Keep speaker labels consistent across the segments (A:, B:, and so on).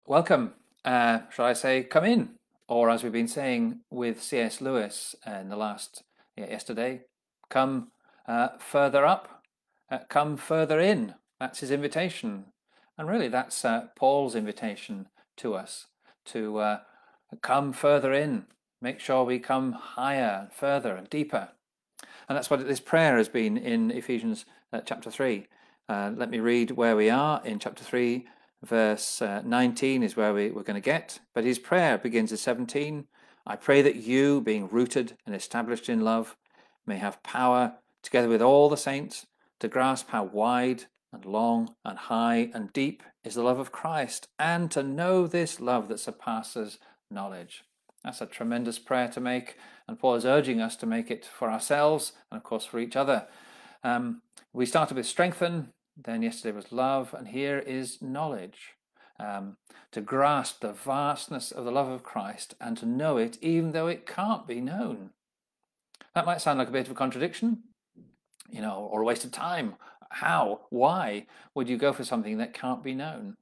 A: Welcome. Shall I say, come in? Or as we've been saying with C.S. Lewis in the yesterday, come further up, come further in. That's his invitation. And really, that's Paul's invitation to us to come further in, make sure we come higher, further, and deeper. And that's what this prayer has been in Ephesians chapter 3. Let me read where we are in chapter 3. Verse 19 is where we're going to get. But his prayer begins at 17. I pray that you, being rooted and established in love, may have power, together with all the saints, to grasp how wide and long and high and deep is the love of Christ, and to know this love that surpasses knowledge. That's a tremendous prayer to make, and Paul is urging us to make it for ourselves and, of course, for each other. We started with strengthen, then yesterday was love, and here is knowledge. To grasp the vastness of the love of Christ and to know it even though it can't be known. That might sound like a bit of a contradiction, or a waste of time. How? Why would you go for something that can't be known?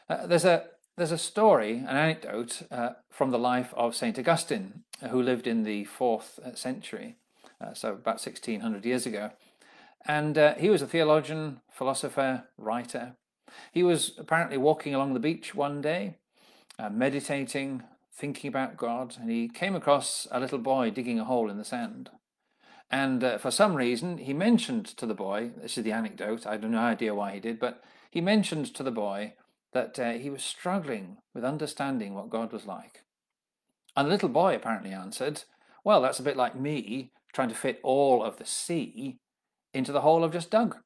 A: There's a story, an anecdote from the life of Saint Augustine, who lived in the 4th century, so about 1600 years ago. And he was a theologian, philosopher, writer. He was apparently walking along the beach one day, meditating, thinking about God, and he came across a little boy digging a hole in the sand. And for some reason, he mentioned to the boy, this is the anecdote, I have no idea why he did, but he mentioned to the boy that he was struggling with understanding what God was like. And the little boy apparently answered, well, that's a bit like me trying to fit all of the sea into the hole I've just dug.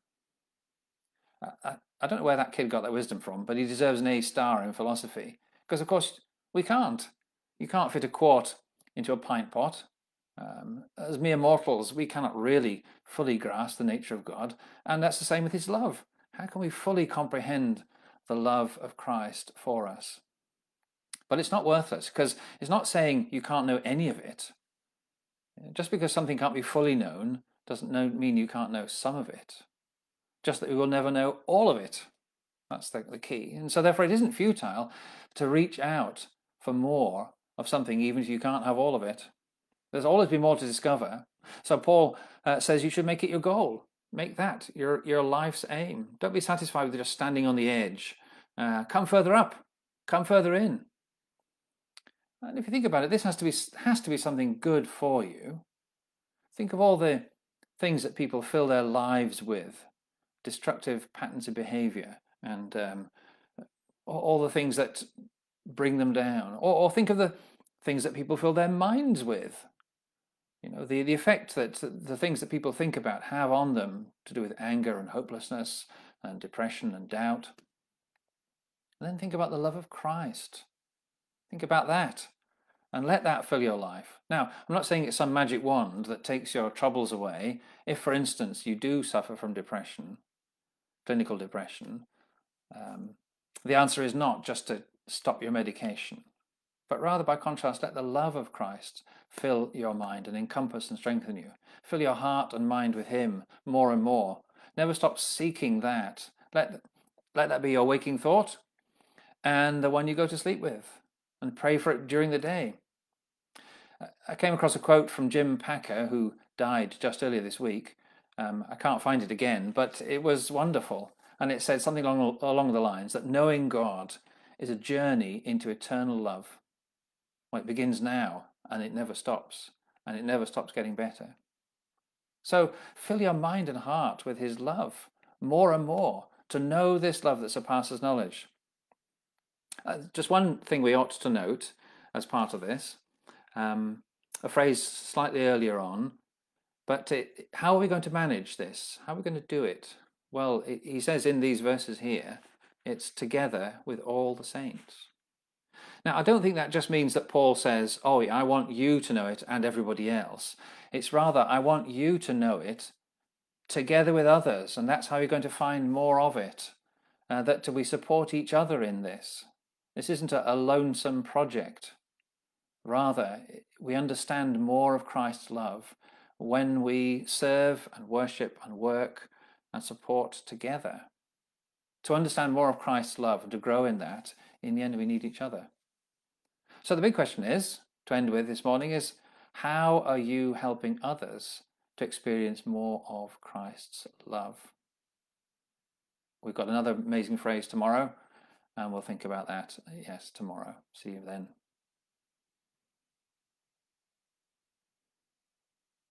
A: I don't know where that kid got that wisdom from, but he deserves an A star in philosophy. Because, of course, we can't. You can't fit a quart into a pint pot. As mere mortals, we cannot really fully grasp the nature of God. And that's the same with his love. How can we fully comprehend the love of Christ for us? But it's not worthless, because it's not saying you can't know any of it. Just because something can't be fully known doesn't mean you can't know some of it. Just that we will never know all of it. That's the key. And so therefore it isn't futile to reach out for more of something even if you can't have all of it. There's always been more to discover. So Paul says you should make it your goal. Make that your life's aim. Don't be satisfied with just standing on the edge. Come further up. Come further in. And if you think about it, this has to be something good for you. Think of all the things that people fill their lives with, destructive patterns of behavior, and all the things that bring them down. Or think of the things that people fill their minds with. The effect that the things that people think about have on them to do with anger and hopelessness and depression and doubt. And then think about the love of Christ. Think about that and let that fill your life. Now, I'm not saying it's some magic wand that takes your troubles away. If, for instance, you do suffer from depression, clinical depression, the answer is not just to stop your medication, but rather, by contrast, let the love of Christ fill your mind and encompass and strengthen you. Fill your heart and mind with him more and more. Never stop seeking that. Let that be your waking thought and the one you go to sleep with, and pray for it during the day. I came across a quote from Jim Packer, who died just earlier this week. I can't find it again, but it was wonderful. And it said something along the lines that knowing God is a journey into eternal love. Well, it begins now, and it never stops, and it never stops getting better. So fill your mind and heart with his love more and more, to know this love that surpasses knowledge. Just one thing we ought to note as part of this, a phrase slightly earlier on, but how are we going to manage this? How are we going to do it? Well, he says in these verses here, it's together with all the saints. Now, I don't think that just means that Paul says, oh, I want you to know it and everybody else. It's rather, I want you to know it together with others, and that's how you're going to find more of it, that we support each other in this. This isn't a lonesome project. Rather, we understand more of Christ's love when we serve and worship and work and support together. to understand more of Christ's love and to grow in that, in the end, we need each other. So the big question is, to end with this morning, is how are you helping others to experience more of Christ's love? We've got another amazing phrase tomorrow, and we'll think about that, yes, tomorrow. See you then.